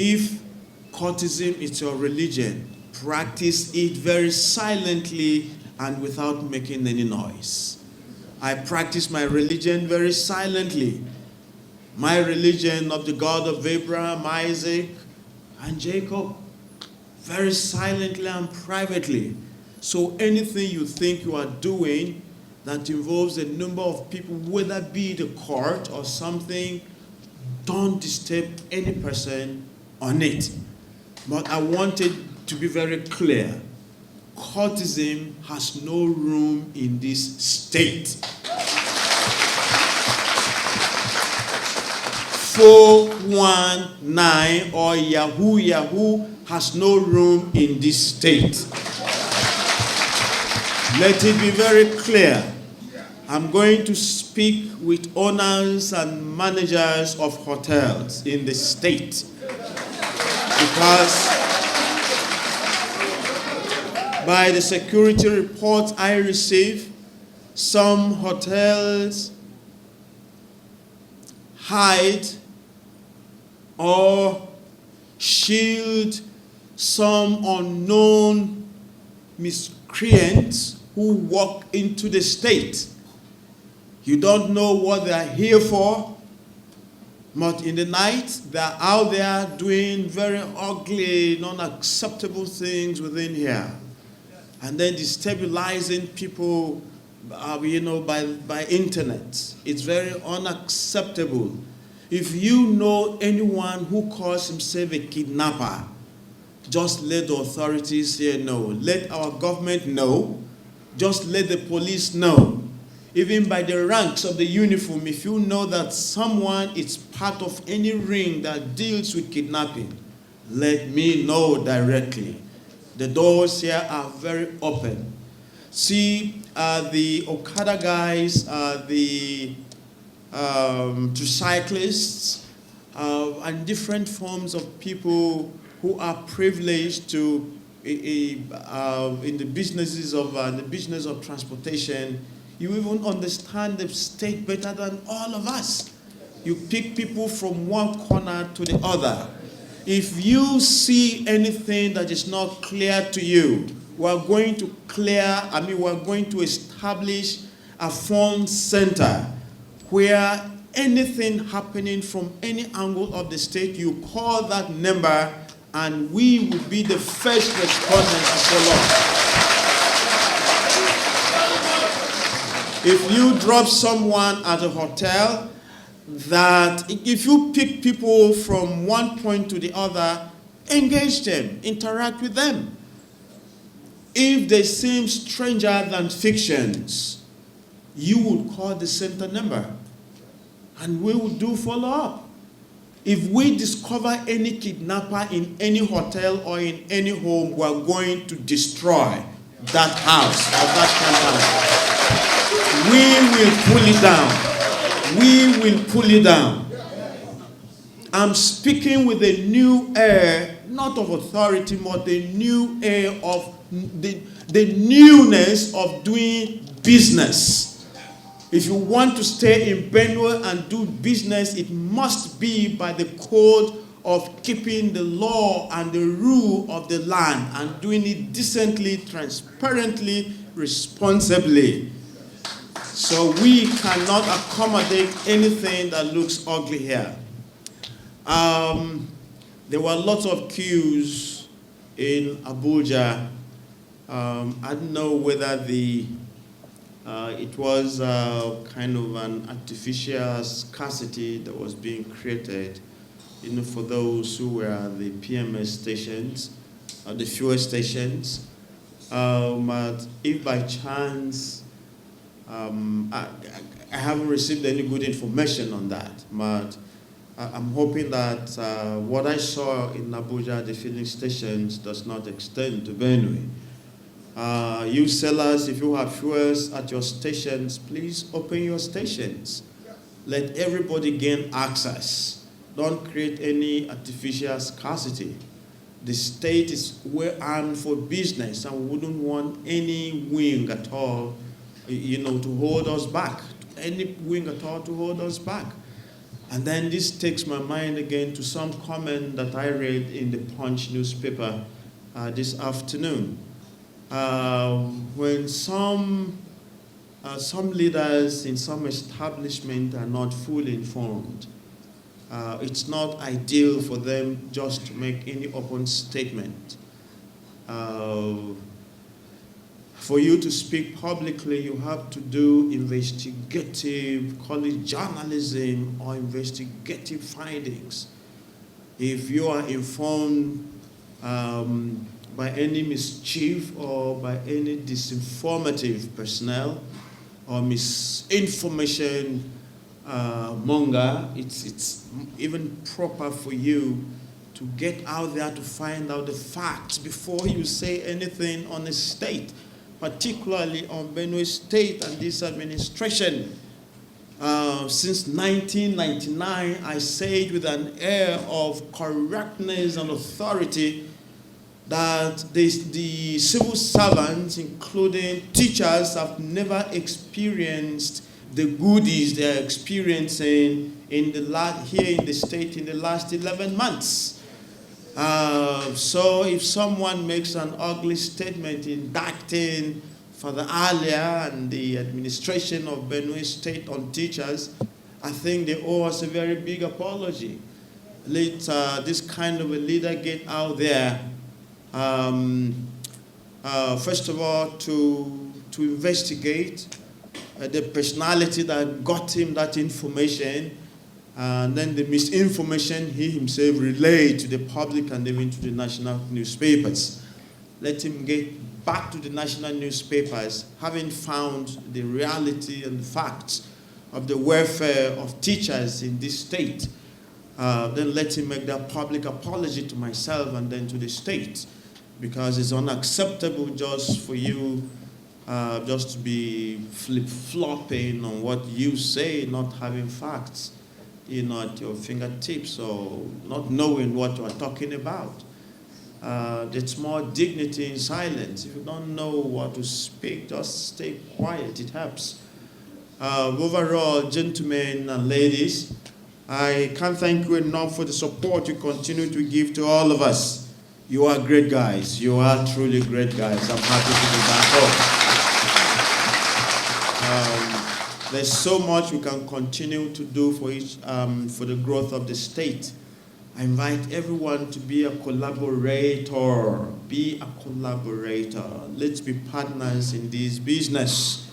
If cultism is your religion, practice it very silently and without making any noise. I practice my religion very silently. My religion of the God of Abraham, Isaac, and Jacob, very silently and privately. So anything you think you are doing that involves a number of people, whether be the court or something, don't disturb any person on it. But I want it to be very clear. Cultism has no room in this state. 419 or Yahoo has no room in this state. Let it be very clear. I'm going to speak with owners and managers of hotels in the state, because by the security reports I receive, some hotels hide or shield some unknown miscreants who walk into the state. You don't know what they are here for, but in the night they are out there doing very ugly, unacceptable things within here, and then destabilizing people, by internet. It's very unacceptable. If you know anyone who calls himself a kidnapper, just let the authorities here know. Let our government know. Just let the police know. Even by the ranks of the uniform, if you know that someone is part of any ring that deals with kidnapping, let me know directly. The doors here are very open. See, the Okada guys, the tricyclists, and different forms of people who are privileged to in the business of transportation. You even understand the state better than all of us. You pick people from one corner to the other. If you see anything that is not clear to you, we're going to establish a phone center where anything happening from any angle of the state, you call that number and we will be the first responders to follow. If you drop someone at a hotel, that if you pick people from one point to the other, engage them, interact with them. If they seem stranger than fictions, you would call the center number and we will do follow-up. If we discover any kidnapper in any hotel or in any home, we are going to destroy that house or that company. We will pull it down. We will pull it down. I'm speaking with a new air, not of authority, but the new air of the newness of doing business. If you want to stay in Benue and do business, it must be by the code of keeping the law and the rule of the land and doing it decently, transparently, responsibly. So we cannot accommodate anything that looks ugly here. There were lots of queues in Abuja. I don't know whether it was kind of an artificial scarcity that was being created, for those who were at the PMS stations, the fuel stations. But if by chance, I haven't received any good information on that, but I'm hoping that what I saw in Abuja, the filling stations, does not extend to Benue. You sellers, if you have fuels at your stations, please open your stations. Let everybody gain access. Don't create any artificial scarcity. The state is well armed for business, and we wouldn't want any wing at all, to hold us back. Any wing at all to hold us back. And then this takes my mind again to some comment that I read in the Punch newspaper this afternoon. When some leaders in some establishment are not fully informed, it's not ideal for them just to make any open statement. For you to speak publicly, you have to do investigative, call it journalism, or investigative findings. If you are informed by any mischief or by any disinformative personnel or misinformation monger, it's even proper for you to get out there to find out the facts before you say anything on a state, particularly on Benue State and this administration. Since 1999, I say it with an air of correctness and authority that the civil servants, including teachers, have never experienced the goodies they are experiencing here in the state in the last 11 months. So if someone makes an ugly statement indicting Father Alia and the administration of Benue State on teachers, I think they owe us a very big apology. Let this kind of a leader get out there, first of all, to investigate the personality that got him that information, and then the misinformation he himself relayed to the public and even to the national newspapers. Let him get back to the national newspapers, having found the reality and the facts of the welfare of teachers in this state. Then let him make that public apology to myself and then to the state, because it's unacceptable just for you just to be flip-flopping on what you say, not having facts, at your fingertips, or not knowing what you are talking about. There's more dignity in silence. If you don't know what to speak, just stay quiet. It helps. Overall, gentlemen and ladies, I can't thank you enough for the support you continue to give to all of us. You are great guys. You are truly great guys. I'm happy to be back home. There's so much we can continue to do for the growth of the state. I invite everyone to be a collaborator. Be a collaborator. Let's be partners in this business.